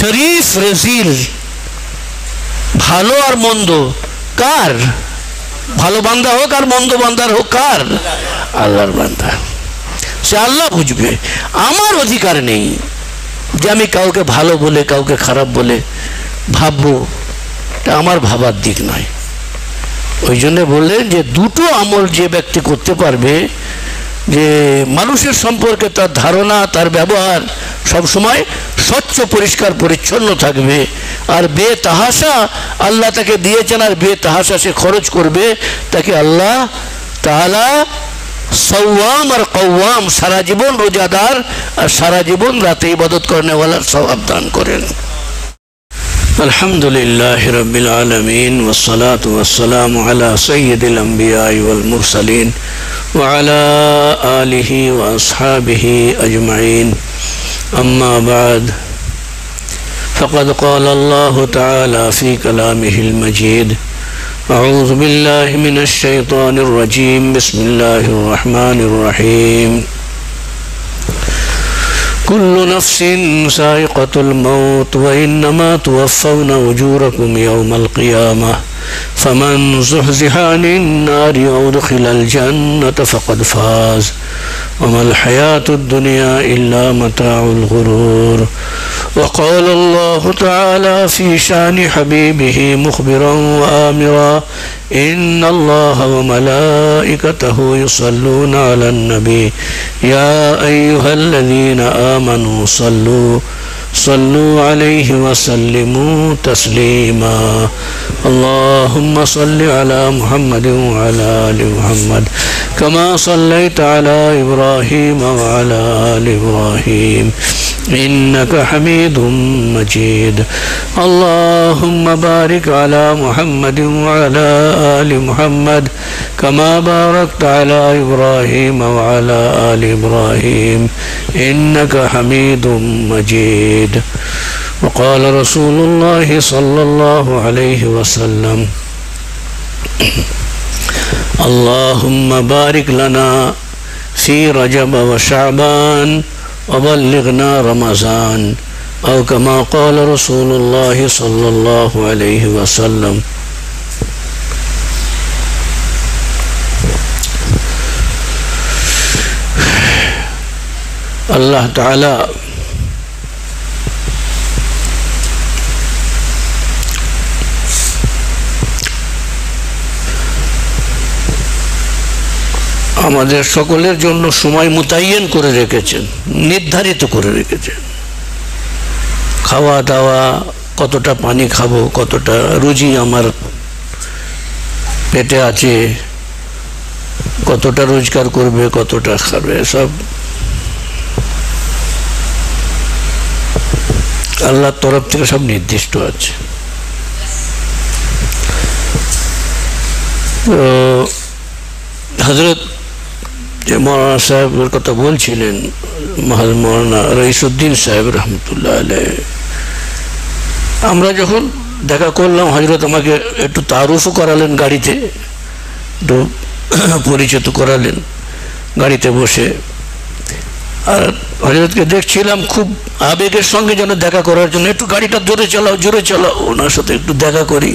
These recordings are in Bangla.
শরীফ রজিল, ভালো আর মন্দ কার? ভালো বান্দা হোক আর মন্দ বান্দার হোক কার? আল্লাহর বান্দা। সে আল্লাহ বুঝবে। আমার অধিকার নেই যে আমি কাউকে ভালো বলে কাউকে খারাপ বলে ভাববো, এটা আমার ভাবার দিক নয়। ওই জন্য বললেন যে দুটো আমল যে ব্যক্তি করতে পারবে, যে মানুষের সম্পর্কে তার ধারণা তার ব্যবহার সবসময় স্বচ্ছ পরিষ্কার পরিচ্ছন্ন থাকবে, আর বেতাহাসা আল্লাহ তাকে দিয়েছেন আর বেতাহাসা সে খরচ করবে, তাকে আল্লাহ তাআলা সওয়াম আর কওয়াম, সারা জীবন রোজাদার আর সারা জীবন রাতে ইবাদত করেনেওয়ালার সওয়াব দান করেন। আলহামদুলিল্লাহি রাব্বিল আলামিন ওয়াসসালাতু ওয়াসসালামু আলা সাইয়্যিদিল আমবিয়াই ওয়াল মুরসালিন ওয়া আলা আলিহি ওয়া আসহাবিহি আজমাইন। أما بعد فقد قال الله تعالى في كلامه المجيد: أعوذ بالله من الشيطان الرجيم، بسم الله الرحمن الرحيم. كل نفس سائقة الموت وإنما توفون أجوركم يوم القيامة فمن زحزح عن النار وأدخل الجنة فقد فاز وما الحياة الدنيا إلا متاع الغرور. وقال الله تعالى في شأن حبيبه مخبرا وآمرا: إن الله وملائكته يصلون على النبي يا أيها الذين آمنوا صلوا عليه وسلموا تسليما. اللهم صل على محمد وعلى آل محمد كما صليت على إبراهيم وعلى آل إبراهيم إنك حميد مجيد. اللهم بارك على محمد وعلى آل محمد كما باركت على إبراهيم وعلى آل إبراهيم إنك حميد مجيد. وقال رسول الله صلى الله عليه وسلم: اللهم بارك لنا في رجب وشعبان وبلغنا رمضان، أو كما قال رسول الله صلى الله عليه وسلم. আল্লাহ তাআলা আমাদের সকলের জন্য সময় মুতায়্যন করে রেখেছেন, নির্ধারিত করে রেখেছেন। খাওয়া দাওয়া, কতটা পানি খাবো, কতটা রুজি আমার পেটে আছে, কতটা রোজগার করবে, কতটা খাবে, সব আল্লাহর তরফ থেকে সব নির্দিষ্ট আছে। হযরত যে মৌলানা সাহেবের কথা বলছিলেন, মৌলানা রইসউদ্দিন সাহেব রহমতুল্লাহ আলাইহ, আমরা যখন দেখা করলাম, হযরত আমাকে একটু তারুফও করালেন, গাড়িতে একটু পরিচিত করালেন গাড়িতে বসে। আর হযরতকে দেখছিলাম খুব আবেগের সঙ্গে যেন দেখা করার জন্য, একটু গাড়িটা জোরে চালাও জোরে চালাও, ওনার সাথে একটু দেখা করি।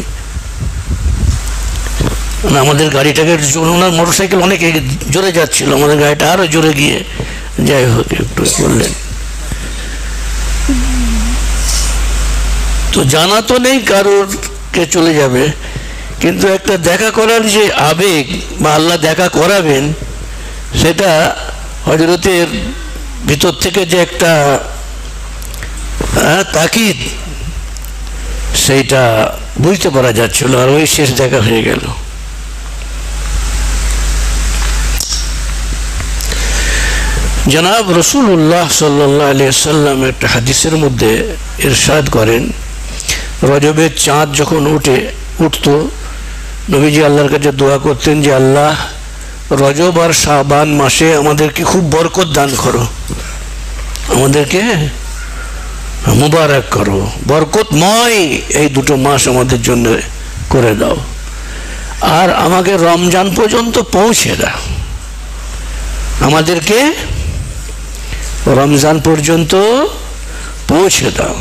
আমাদের গাড়িটাকে, ওনার মোটরসাইকেল অনেক জোরে যাচ্ছিল, আমাদের গাড়িটা আরো জোরে গিয়ে যাই হোক একটু বললেন। তো জানা তো নেই কারোর কে চলে যাবে, কিন্তু একটা দেখা করার যে আবেগ বা আল্লাহ দেখা করাবেন, সেটা হযরতের ভিতর থেকে যে একটা তাকিদ, সেইটা বুঝতে পারা যাচ্ছিল। আর ওই শেষ দেখা হয়ে গেল। জনাব রাসূলুল্লাহ সাল্লাল্লাহু আলাইহি ওয়াসাল্লাম একটা হাদিসের মধ্যে ইরশাদ করেন, রজবের চাঁদ যখন উঠতো, নবীজি আল্লাহর কাছে দোয়া করতেন যে আল্লাহ, রজব আর শাবান মাসে আমাদেরকে খুব বরকত দান করো, আমাদেরকে মুবারক করো, বরকতময় এই দুটো মাস আমাদের জন্য করে দাও, আর আমাকে রমজান পর্যন্ত পৌঁছে দাও, আমাদেরকে রমজান পর্যন্ত পৌঁছে দাও।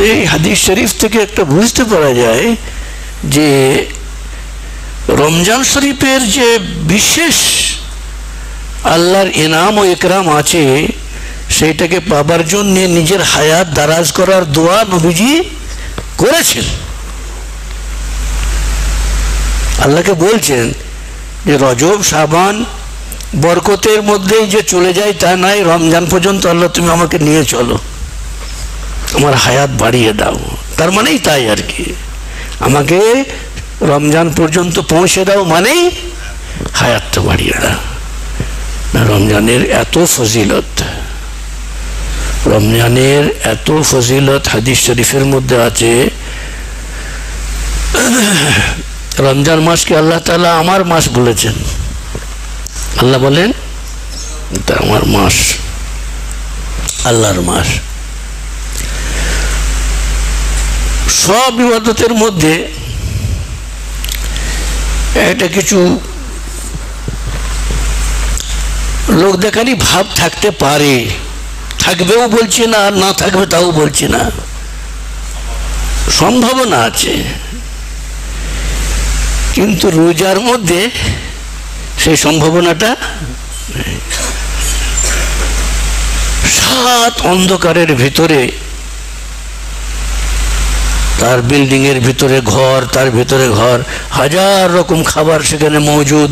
এই হাদিস শরীফ থেকে একটা বুঝতে পারা যায় যে রমজান শরীফের যে বিশেষ আল্লাহর ইনাম ও ইকরাম আছে, সেইটাকে পাবার জন্য নিজের হায়াত দারাজ করার দোয়া নবীজি করেছেন। আল্লাহকে বলছেন যে রজব শাবান বরকতের মধ্যেই যে চলে যায় তা নাই, রমজান পর্যন্ত আল্লাহ তুমি আমাকে নিয়ে চলো, আমার হায়াত বাড়িয়ে দাও। তার মানেই তাই আর কি, আমাকে রমজান পর্যন্ত পৌঁছে দাও মানেই হায়াতটা বাড়িয়ে দাও। রমজানের এত ফজিলত, রমজানের এত ফজিলত হাদিস শরীফের মধ্যে আছে। রমজান মাসকে আল্লাহ তাআলা আমার মাস বলেছেন। আল্লাহ বলেন এটা আমার মাস, আল্লাহর মাস। সব ইবাদতের মধ্যে একটা কিছু লোক দেখানি ভাব থাকতে পারে, থাকবেও বলছি না, আর না থাকবে তাও বলছি না, সম্ভাবনা আছে। কিন্তু রোজার মধ্যে সেই সম্ভাবনাটা, সাত অন্ধকারের ভিতরে, তার বিল্ডিং এর ভিতরে ঘর, তার ভিতরে ঘর, হাজার রকম খাবার সেখানে মজুদ,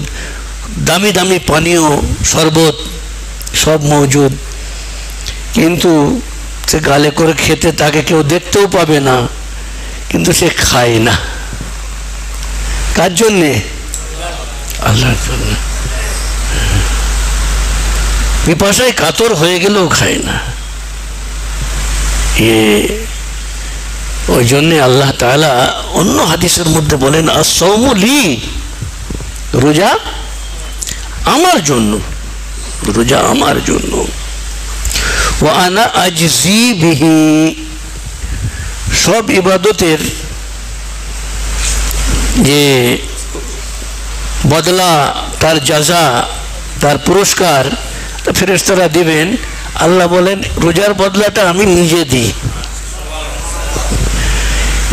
দামি দামি পানীয় শরবত সব মজুদ, কিন্তু সে গালে করে খেতে তাকে কেউ দেখতেও পাবে না, কিন্তু সে খায় না। কার জন্যে? আল্লাহর জন্য। পিপাসায় কাতর হয়ে গেলেও খায় না। ওই জন্যে আল্লাহ তাআলা অন্য হাদিসের মধ্যে বলেন আস-সাওমু লি, রোজা আমার জন্য, রোজা আমার জন্য। ওয়া আনা আজজি বিহি, সব ইবাদতের যে বদলা, তার জাযা, তার পুরস্কার ফেরেশতারা দিবেন। আল্লাহ বলেন রোজার বদলাটা আমি নিজে দিই।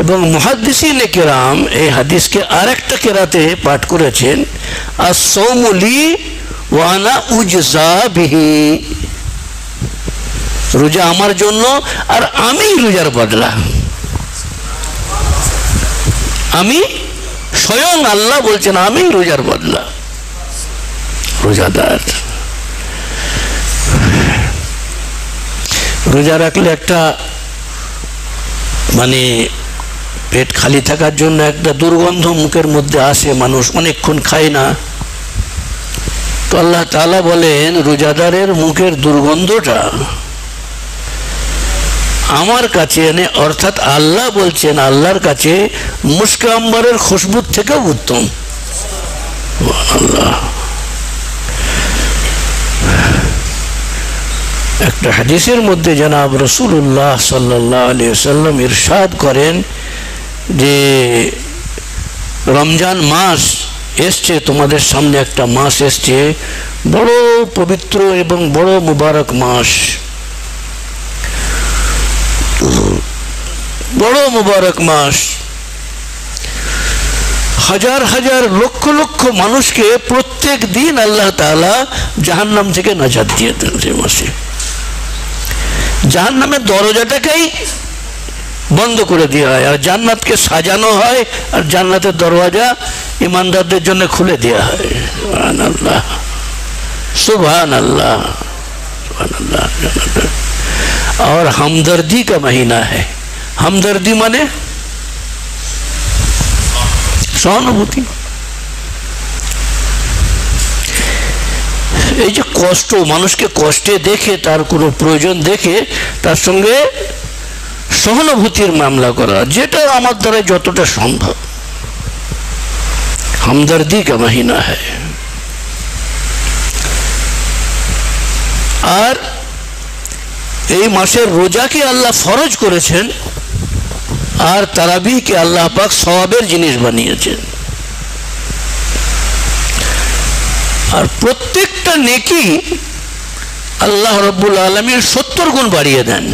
এবং মুহাদ্দিসিনে কেরাম এই হাদিসকে আরেকটা কেরাতে পাঠ করেছেন আস-সাওমু লি ওয়া আনা উজজা বিহি, রোজা আমার জন্য আর আমি রোজার বদলা। আমি স্বয়ং আল্লাহ বলছেন আমি রোজার বদলা, রোজাদার। রোজা রাখলে একটা মানে পেট খালি থাকার জন্য একটা দুর্গন্ধ মুখের মধ্যে আসে, মানুষ অনেকক্ষণ খায় না। তো আল্লাহ তাআলা বলেন রোজাদারের মুখের দুর্গন্ধটা আমার কাছে এনে, অর্থাৎ আল্লাহ বলছেন আল্লাহর কাছে মুশকে আম্বরের খুশবুর থেকেও উত্তম। আল্লাহ একটা হাদিসের মধ্যে জনাব রাসূলুল্লাহ সাল্লাল্লাহু আলাইহি ওয়াসাল্লাম ইরশাদ করেন যে রমজান মাস এসছে, তোমাদের সামনে একটা মাস এসছে, বড় পবিত্র এবং বড় মুবারক মাস, বড় মুবারক মাস। হাজার হাজার লক্ষ লক্ষ মানুষকে প্রত্যেক দিন আল্লাহ তাআলা জাহান্নাম থেকে নাজাত দিয়ে দেন। সেই মাসে জাহান্নামের দরজাটাকেই বন্ধ করে দেওয়া হয়, আর জান্নাতকে সাজানো হয়, আর জান্নাতের দরওয়াজা ইমানদারদের জন্য খুলে দেওয়া হয়। সুবহানাল্লাহ, সুবহানাল্লাহ, সুবহানাল্লাহ। और हमदर्दी का महीना है। हमदर्दी माने सहानुभूति। এই যে কষ্ট, মানুষকে কষ্টে দেখে, তার কোনো প্রয়োজন দেখে তার সঙ্গে সহানুভূতির মামলা করা, যেটা আমার দ্বারা যতটা সম্ভব। हमदर्दी का महीना है। আর এই মাসের রোজাকে আল্লাহ ফরজ করেছেন, আর তারাবিহকে আল্লাহ পাক সওয়াবের জিনিস বানিয়েছেন। আর প্রত্যেকটা নেকি আল্লাহ রাব্বুল আলামিন 70 গুণ বাড়িয়ে দেন।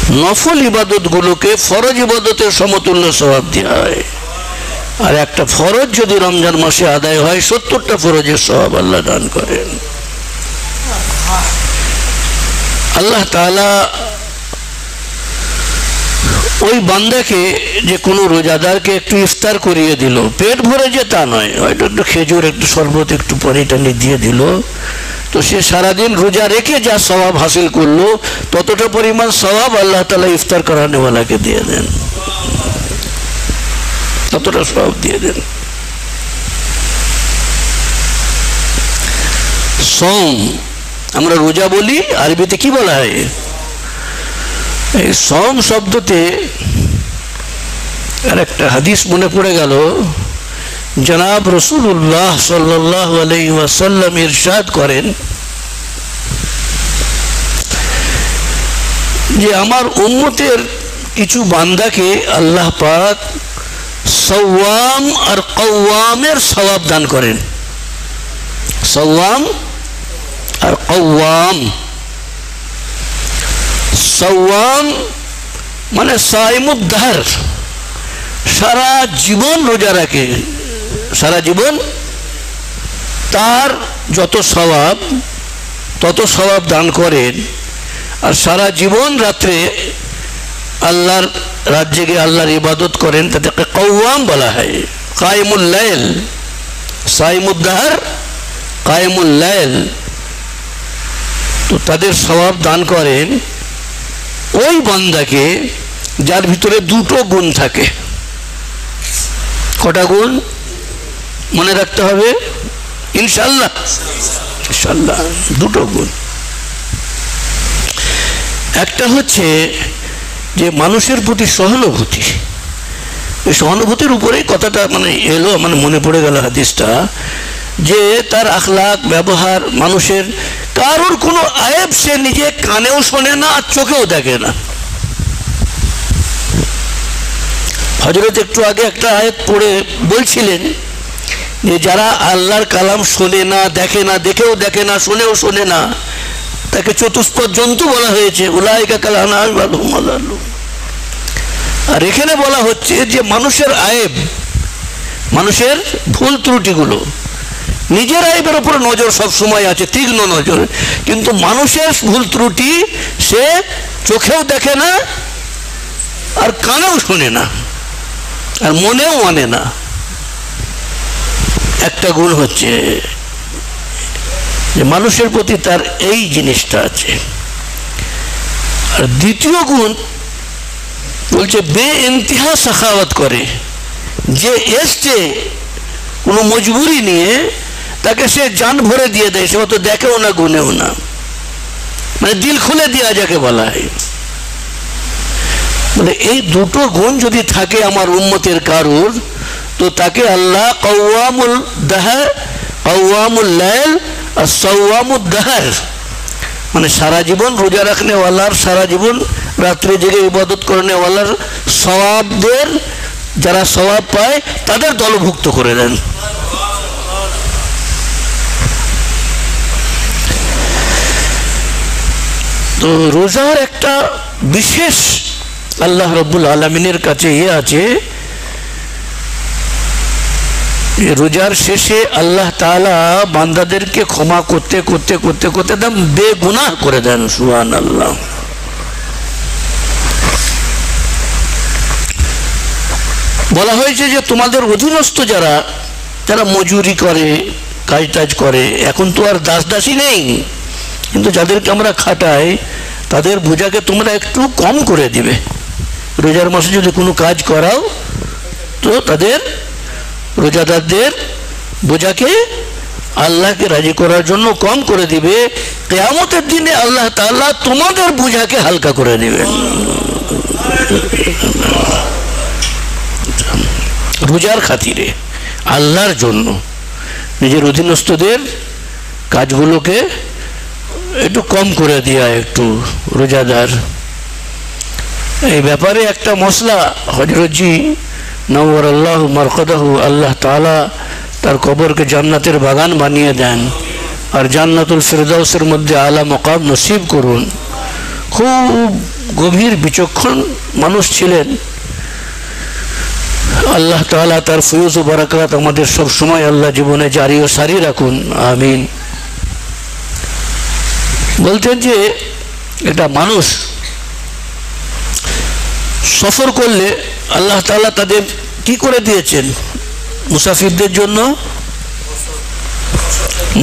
নফল ইবাদতগুলোকে ফরজ ইবাদতের সমতুল্য সওয়াব দেওয়া হয়। আর একটা ফরজ যদি রমজান মাসে আদায় হয় 70টা ফরজের সওয়াব আল্লাহ দান করেন। আল্লাহ তাআলা ওই বান্দাকে, যে কোনো রোজাদারকে একটু ইফতার করিয়ে দিল, পেট ভরে যে তা নয়, হয়তো একটু খেজুর, একটু শরবত, একটু পানি টানি দিয়ে দিল, তো সে সারাদিন রোজা রেখে যা সওয়াব হাসিল করলো ততটা পরিমাণ সওয়াব আল্লাহ তাআলা ইফতার করানেওয়ালাকে দিয়ে দেন, ততটা সওয়াব দিয়ে দেন। সওম, আমরা রোজা বলি, আরবিতে কি বলা হয়? এই সওম শব্দতে আর একটা হাদিস মনে পড়ে গেল। জনাব রাসূলুল্লাহ সাল্লাল্লাহু আলাইহি ওয়াসাল্লাম ইরশাদ করেন যে আমার উম্মতের কিছু বান্দাকে আল্লাহ পাক সাওয়াম আর কাওয়ামের সওয়াব দান করেন। সাওয়াম আর কাওয়াম, সাওয়াম মানে সাইমুদ দাহর, সারা জীবন রোজা রাখে, সারা জীবন তার যত সওয়াব তত সওয়াব দান করেন। আর সারা জীবন রাত্রে আল্লাহর রাত জেগে আল্লাহর ইবাদত করেন, তাদেরকে কাওয়াম বলা হয়। কায়েমুল লাইল, সাইমুদ দাহর, কায়েমুল লাইল, তো তাদের সওয়াব দান করেন ওই বান্দাকে যার ভিতরে দুটো গুণ থাকে। কটা গুণ মনে রাখতে হবে? ইনশাআল্লাহ, ইনশাআল্লাহ দুটো গুণ। একটা হচ্ছে যে মানুষের প্রতি সহানুভূতি। এই সহানুভূতির উপরেই কথাটা মানে এলো, মানে মনে পড়ে গেল হাদিসটা, যে তার আখলাক ব্যবহার, মানুষের কারোর কোনো আয়েব সে নিজে কানেও শোনে না আর চোখেও দেখে না। হযরত একটু আগে একটা আয়াত পড়ে বলছিলেন যে যারা আল্লাহর কালাম শোনে না, দেখে না, দেখেও দেখে না, শোনেও শোনে না, তাকে চতুষ্পদ জন্তু বলা হয়েছে। উলাইকা কাল আনআম বাল হুম আযাল্লু। আর এখানে বলা হচ্ছে যে মানুষের আয়েব, মানুষের ভুল ত্রুটিগুলো, নিজের আয়েবের উপর নজর সব সময় আছে, তীক্ষ্ণ নজর, কিন্তু মানুষের ভুল ত্রুটি সে চোখেও দেখে না আর কানেও শোনে না আর মনেও মানে না। একটা গুণ হচ্ছে যে মানুষের প্রতি তার এই জিনিসটা আছে। আর দ্বিতীয় গুণ বলছে বেইন্তেহা সাখাওয়াত করে, যে এসছে কোনো মজবুরি নিয়ে তাকে সে জান ভরে দিয়ে দেয়, সে অত দেখেও না গুনেও না, মানে দিল খুলে দেওয়া যাকে বলা হয়। মানে এই দুটো গুণ যদি থাকে আমার উম্মতের কারুর, তো তাকে আল্লাহ কাওয়ামুল দাহর, কাওয়ামুল লাইল আর সাওয়ামুদ দাহর, মানে সারা জীবন রোজা রাখনে ওয়ালার, সারা জীবন রাত্রে জেগে ইবাদত করনে ওয়ালার সওয়াবদের, যারা সওয়াব পায় তাদের দলভুক্ত করে দেন। তো রোজার একটা বিশেষ আল্লাহ রাব্বুল আলামিনের কাছে আছে, রোজার শেষে আল্লাহ তাআলা বান্দাদেরকে ক্ষমা করতে করতে করতে করতে একদম বেগুনাহ করে দেন। সুবহানাল্লাহ। বলা হয়েছে যে তোমাদের অধীনস্থ যারা যারা মজুরি করে, কাজ টাজ করে, এখন তো আর দাস দাসী নেই, কিন্তু যাদেরকে আমরা খাটাই তাদের বোঝাকে তোমরা একটু কম করে দিবে। রোজার মাসে যদি কোনো কাজ করাও তো তাদের, রোজাদারদের বোঝাকে আল্লাহকে রাজি করার জন্য কম করে দিবে। কিয়ামতের দিনে আল্লাহ তাআলা তোমাদের বোঝাকে হালকা করে দিবেন। রোজার খাতিরে, আল্লাহর জন্য নিজের অধীনস্থদের কাজগুলোকে একটু কম করে দেয়া, একটু রোজাদার। এই ব্যাপারে একটা মসলা হযরতজি নওয়ারাল্লাহু মারকাদাহু, আল্লাহ তাআলা তার কবরকে জান্নাতের বাগান বানিয়ে দেন আর জান্নাতুল ফিরদাউসের মধ্যে আলা মাকাম নসিব করুন। খুব গভীর বিচক্ষণ মানুষ ছিলেন। আল্লাহ তাআলা তার ফয়জ ও বারাকাত আমাদের সব সময় আল্লাহ জীবনে জারি ও সারি রাখুন, আমিন। বলতেন যে এটা মানুষ সফর করলে আল্লাহ তাআলা তাদের কি করে দিয়েছেন, মুসাফিরদের জন্য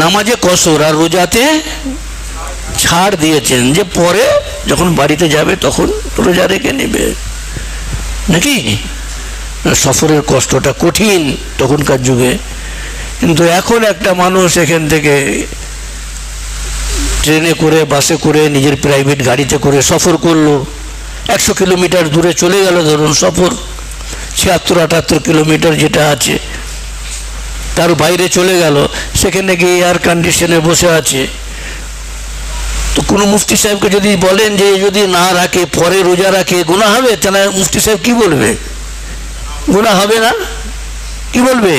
নামাজে কসর আর রোজাতে ছাড় দিয়েছেন, যে পরে যখন বাড়িতে যাবে তখন রোজা রেখে নেবে, নাকি? সফরের কষ্টটা কঠিন তখনকার যুগে। কিন্তু এখন একটা মানুষ এখান থেকে ট্রেনে করে, বাসে করে, নিজের প্রাইভেট গাড়িতে করে সফর করলো, 100 কিলোমিটার দূরে চলে গেল, ধরুন সফর 76-78 কিলোমিটার যেটা আছে, তার বাইরে চলে গেল, সেখানে গিয়ে এয়ার কন্ডিশনে বসে আছে। তো কোনো মুফতি সাহেবকে যদি বলেন যে যদি না রাখে পরে রোজা রাখে গুনাহ হবে, তাহলে মুফতি সাহেব কি বলবে? গুনাহ হবে না? কি বলবে?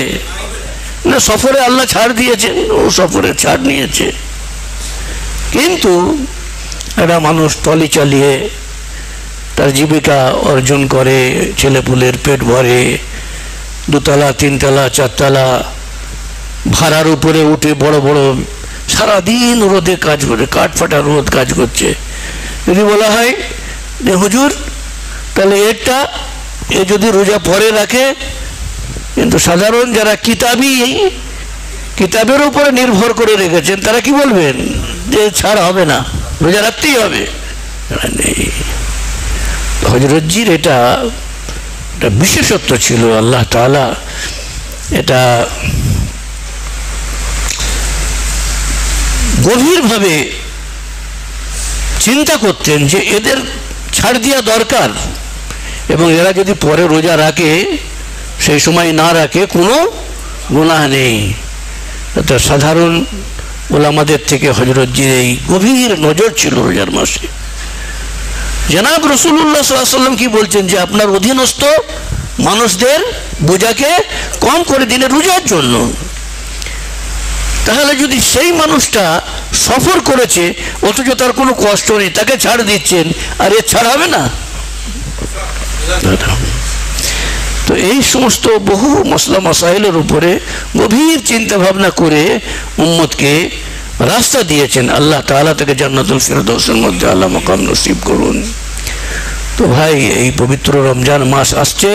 না, সফরে আল্লাহ ছাড় দিয়েছেন, ও সফরে ছাড় নিয়েছে। কিন্তু একটা মানুষ টলি চালিয়ে তার জীবিকা অর্জন করে, ছেলেপুলের পেট ভরে, 2 তলা 3 তলা 4 তলা ভাড়ার উপরে উঠে বড় বড় সারাদিন রোদে কাজ করে, কাঠ ফাটা রোদ কাজ করছে। যদি বলা হয় যে হুজুর তাহলে এ যদি রোজা পরে রাখে, কিন্তু সাধারণ যারা কিতাবের উপরে নির্ভর করে রেখেছেন তারা কি বলবেন? যে ছাড় হবে না, রোজা রাখতেই হবে। হযরতজির এটা বিশেষত্ব ছিল। আল্লাহ তাআলা এটা গভীরভাবে চিন্তা করতেন যে এদের ছাড় দেওয়া দরকার, এবং এরা যদি পরে রোজা রাখে, সেই সময় না রাখে, কোনো গুনাহ নেই। এটা সাধারণ ওলামাদের থেকে হযরতজির এই গভীর নজর ছিল রোজার মাসে। জনাব রাসূলুল্লাহ সাল্লাল্লাহু আলাইহি ওয়াসাল্লাম কি বলছেন যে আপনার অধীনস্থ মানুষদের বোঝাকে কম করে দিন রোজার জন্য। তাহলে যদি সেই মানুষটা সফর করেছে অথচ তার কোনো কষ্ট নেই, তাকে ছাড় দিচ্ছেন, আর এর ছাড় হবে না? তো এই সমস্ত বহু মসলা মাসাইলের উপরে গভীর চিন্তা ভাবনা করে উম্মতকে রাস্তা দিয়েছেন। আল্লাহ তাআলা তাকে জান্নাতুল ফিরদাউসের মধ্যে আল্লাহ মাকাম নসিব করুন। তো ভাই, এই পবিত্র রমজান মাস আসছে।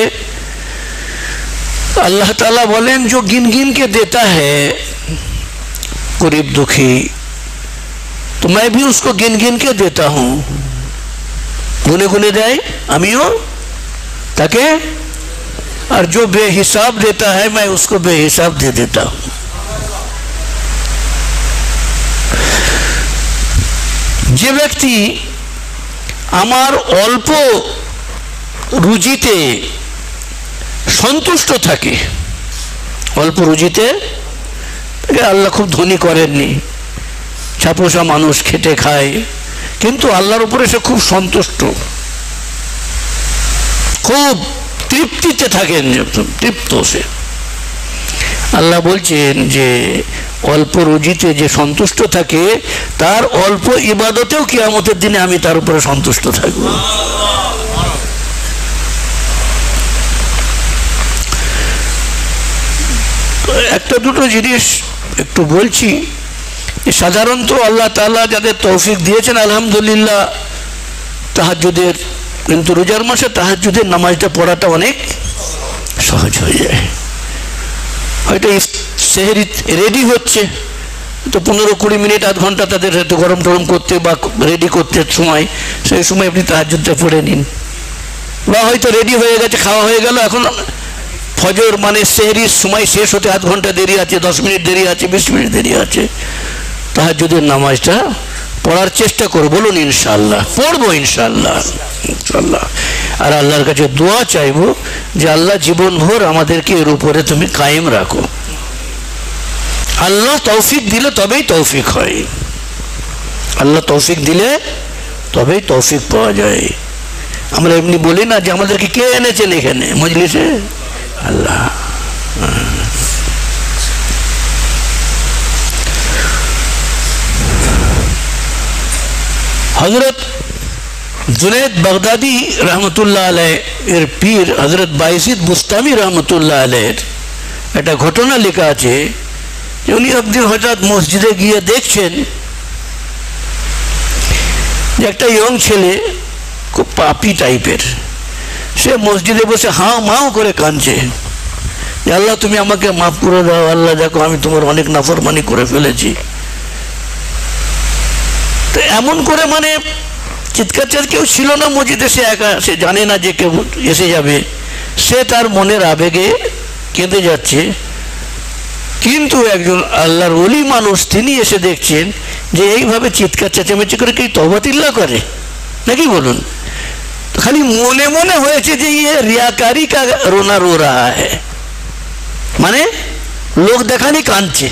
अल्लाह ताला बोलें जो गिन गिन के देता है गरीब दुखी, तो मैं भी उसको गिन गिन के देता हूँ। गुने गुने दे अमियो ताकि, और जो बेहिसाब देता है मैं उसको बेहिसाब दे देता हूँ। যে ব্যক্তি আমার অল্প রুজিতে সন্তুষ্ট থাকে, অল্প রুজিতে, আল্লাহ খুব ধনী করেননি, ছাপোষা মানুষ খেটে খায়, কিন্তু আল্লাহর উপরে সে খুব সন্তুষ্ট, খুব তৃপ্তিতে থাকেন, তৃপ্ত সে। আল্লাহ বলছেন যে অল্প রুজিতে যে সন্তুষ্ট থাকে তার অল্প ইবাদতেও কিয়ামতের দিনে আমি তার উপরে সন্তুষ্ট থাকব। একটা দুটো জিনিস একটু বলছি। সাধারণত আল্লাহ তাআলা যাদের তৌফিক দিয়েছেন আলহামদুলিল্লাহ তাহাজ্জুদের, কিন্তু রোজার মাসে তাহাজ্জুদের নামাজটা পড়াটা অনেক সহজ হয়ে যায়। হয়তো সেহরি রেডি হচ্ছে, তো 15-20 মিনিট আধ ঘন্টা তাদের হয়তো গরম টরম করতে বা রেডি করতে সময়, সেই সময় আপনি তাহাজ্জুদটা পড়ে নিন। বা হয়তো রেডি হয়ে গেছে, খাওয়া হয়ে গেল, এখন ফজর মানে সেহরির সময় শেষ হতে আধ ঘন্টা দেরি আছে, 10 মিনিট দেরি আছে, 20 মিনিট দেরি আছে, তাহাজ্জুদের নামাজটা পড়ার চেষ্টা করব। বলুন ইনশাআল্লাহ, পড়বো ইনশাআল্লাহ, ইনশাআল্লাহ। আর আল্লাহর কাছে দোয়া চাইবো যে আল্লাহ জীবনভর আমাদেরকে এর উপরে তুমি কায়েম রাখো। আল্লাহ তৌফিক দিলে তবেই তৌফিক হয়, আল্লাহ তৌফিক দিলে তবেই তৌফিক পাওয়া যায়। আমরা এমনি বলি না যে আমাদেরকে কে এনেছেন এখানে মজলিসে? আল্লাহ। হযরত जुनैद বাগদাদি রহমতুল্লাহ আলাইহ এর পীর হযরত বাইজিদ বুস্তামি রহমতুল্লাহ আলাইহ একটা ঘটনা লেখা আছে যে উনি একদিন হঠাৎ মসজিদে গিয়ে দেখছেন যে একটা ইয়ং ছেলে খুব পাপি টাইপের, সে মসজিদে বসে হাঁ মাও করে কাঁদছে, আল্লাহ তুমি আমাকে মাফ করে দাও, আল্লাহ দেখো আমি তোমার অনেক নাফরমানি করে ফেলেছি। তো এমন করে মানে চিৎকার কেউ ছিল না মসজিদে, সে একা, সে জানে না যে কেউ এসে যাবে, সে তার মনের আবেগে কেঁদে যাচ্ছে। কিন্তু একজন আল্লাহর ওলি মানুষ তিনি এসে দেখছেন যে এইভাবে চিৎকার চেঁচামেচি করে কি তওবাতিল্লাহ করে নাকি বলুন। খালি মনে মনে হয়েছে যে ইয়ে রিয়াকারি কা রোনা রো রাহা হ্যায়, মানে লোক দেখানি কাঁদছে,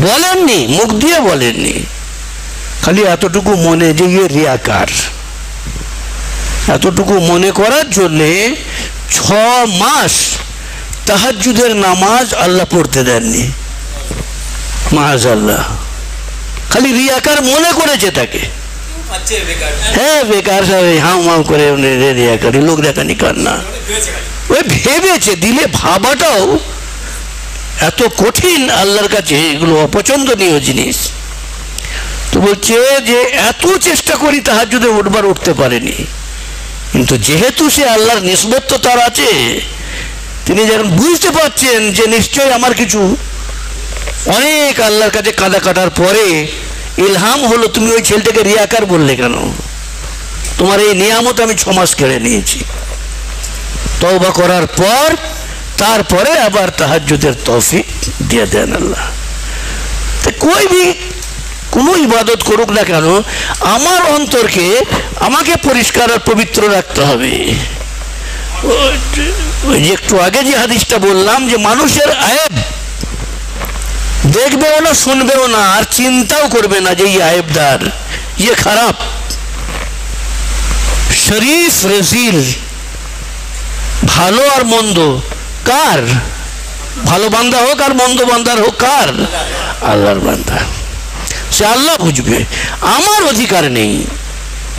বলেননি, মুখ দিয়ে বলেননি, খালি এতটুকু মনে যে ইয়ে রিয়াকার। এতটুকু মনে করার জন্যে 6 মাস তাহাজ্জুদের নামাজ আল্লাহ পড়তে দেননি, মাআযাল্লাহ। খালি রিয়াকার মনে করেছে তাকে, হ্যাঁ বেকার সবাই হাউ মাউ করে রিয়াকারি, লোক দেখানি কান্না, ওই ভেবেছে। দিলে ভাবাটাও এত কঠিন আল্লাহর কাছে, এগুলো অপছন্দনীয় জিনিস। তো বলছে যে এত চেষ্টা করি তাহাজ্জুদে উঠবার উঠতে পারেনি, কিন্তু যেহেতু সে আল্লাহর নিসবত তো তার আছে, তিনি যখন বুঝতে পারছেন যে নিশ্চয়ই আমার কিছু, অনেক আল্লাহর কাছে কাঁদা কাটার পরে ইলহাম হলো, তুমি ওই ছেলেটাকে রিয়াকার বললে কেন, তোমার এই নিয়ামত আমি 6 মাস কেড়ে নিয়েছি। তওবা করার পর তারপরে আবার তাহাজ্জুদের তৌফিক দিয়ে দেন আল্লাহ। তো কোই ভি কোনো ইবাদত করুক না কেন, আমার অন্তরকে আমাকে পরিষ্কার আর পবিত্র রাখতে হবে। ওই যে একটু আগে যে হাদিসটা বললাম যে মানুষের আয়েব দেখবেও না, শুনবেও না, আর চিন্তাও করবে না যে এই আয়েবদার, ইয়ে খারাপ, শরীফ রজিল, ভালো আর মন্দ কার, ভালো বান্দা হোক আর মন্দ বান্দার হোক কার, আল্লাহর বান্দা। সে আল্লাহ বুঝবে, আমার অধিকার নেই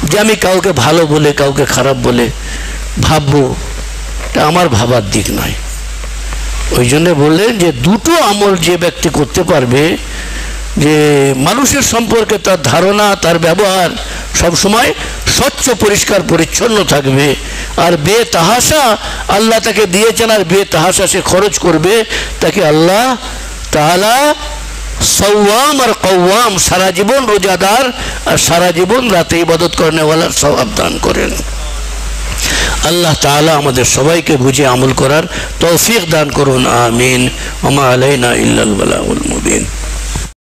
যে আমি কাউকে ভালো বলে কাউকে খারাপ বলে ভাববো, এটা আমার ভাবার দিক নয়। ওই জন্য বললেন যে দুটো আমল যে ব্যক্তি করতে পারবে, যে মানুষের সম্পর্কে তার ধারণা, তার ব্যবহার সবসময় স্বচ্ছ পরিষ্কার পরিচ্ছন্ন থাকবে, আর বেতাহাসা আল্লাহ তাকে দিয়েছেন আর বেতাহাসা সে খরচ করবে, তাকে আল্লাহ তাআলা সওয়াম আর কওয়াম, সারা জীবন রোজাদার আর সারা জীবন রাতে ইবাদত করেনেওয়ালার সওয়াব দান করেন। আল্লাহ তাআলা আমাদের সবাইকে বুঝে আমল করার তৌফিক দান করুন, আমিন। ওয়া মা আলাইনা ইল্লাল বালাগুল মুবিন।